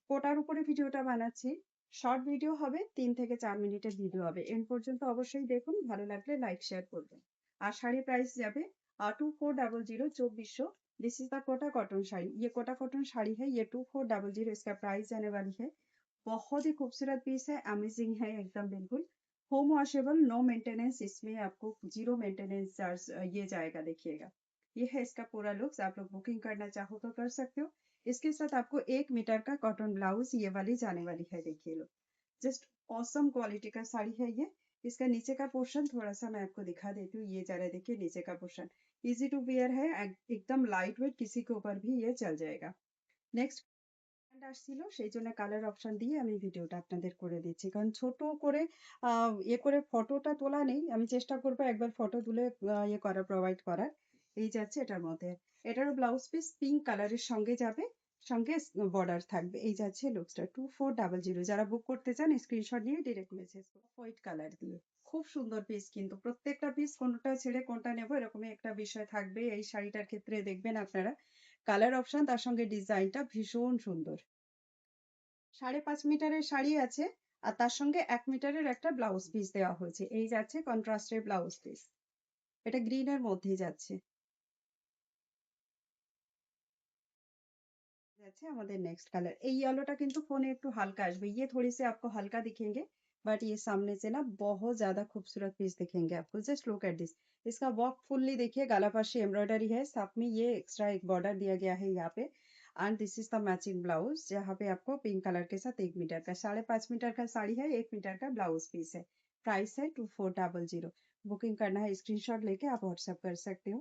কোটার উপরে ভিডিওটা বানাচ্ছি। শর্ট ভিডিও হবে, 3 থেকে 4 মিনিটের ভিডিও হবে। এন্ড পর্যন্ত অবশ্যই দেখুন, ভালো লাগলে লাইক শেয়ার করবেন। আর শাড়ির প্রাইস যাবে 2400 2400। This is the Kota cotton sari. ये कोटा कॉटन साड़ी है, ये 2400 इसका प्राइस जाने वाली है। बहुत ही खूबसूरत पीस है, अमेजिंग है एकदम बिल्कुल। होम वॉशेबल, नो मेंटेनेंस, इसमें आपको जीरो मेंटेनेंस चार्ज ये जाएगा, देखिएगा। ये है इसका पूरा लुक्स। आप लोग बुकिंग करना चाहो तो कर सकते हो। इसके साथ आपको 1 मीटर का कॉटन ब्लाउज ये वाली जाने वाली है, देखिए लो। जस्ट ऑसम क्वालिटी का साड़ी है ये। इसका नीचे का पोर्शन थोड़ा सा मैं आपको दिखा देती हूँ। ये जरा देखिए नीचे का पोर्शन, इजी टू वियर है, एकदम लाइट वेट, किसी के ऊपर भी ये चल जाएगा। नेक्स्ट আসছিল, সেই জন্য কালার অপশন দিয়ে আমি ভিডিওটা আপনাদের করে দিচ্ছি, কারণ ছোট করে ইয়ে করে ফটোটা তোলা নেই। আমি চেষ্টা করবো একবার ফটো তুলে ইয়ে করা, প্রোভাইড করার। এই যাচ্ছে এটার মধ্যে। এটারও ব্লাউজ পিস পিঙ্ক কালারের সঙ্গে যাবে, সঙ্গে বর্ডার থাকবে। এই যাচ্ছে লুকসটা 2400। যারা বুক করতে চান স্ক্রিনশট নিয়ে ডিরেক্ট মেসেজ, হোয়াইট কালার দিয়ে খুব সুন্দর পিস, কিন্তু প্রত্যেকটা পিস কোনটা ছেড়ে কোনটা নেবো এরকমই একটা বিষয় থাকবে এই শাড়িটার ক্ষেত্রে। দেখবেন আপনারা কালার অপশন, তার সঙ্গে ডিজাইনটা ভীষণ সুন্দর। 5.5 মিটারের শাড়ি আছে, আর তার সঙ্গে 1 মিটারের একটা ব্লাউজ পিস দেওয়া হয়েছে। এই যাচ্ছে কন্ট্রাস্টের ব্লাউজ পিস, এটা গ্রিনের মধ্যেই যাচ্ছে। যাচ্ছে আমাদের नेक्स्ट कलर। এই येलोটা কিন্তু ফোনে একটু হালকা আসবে, ये थोड़ी सी आपको हल्का दिखेंगे, बट ये सामने से ना बहुत ज्यादा खूबसूरत पीस दिखेंगे आपको। Just look at this. इसका वर्क फुल्ली देखिए, गला पाशी एम्ब्रॉयडरी है, साथ में ये एक्स्ट्रा एक बॉर्डर दिया गया है यहाँ पे। And this is the matching blouse, जहाँ पे आपको पिंक कलर के साथ 1 मीटर का, 5.5 मीटर का साड़ी है, 1 मीटर का ब्लाउज पीस है। प्राइस है 2400। बुकिंग करना है स्क्रीनशॉट लेके आप व्हाट्सएप कर सकते हो।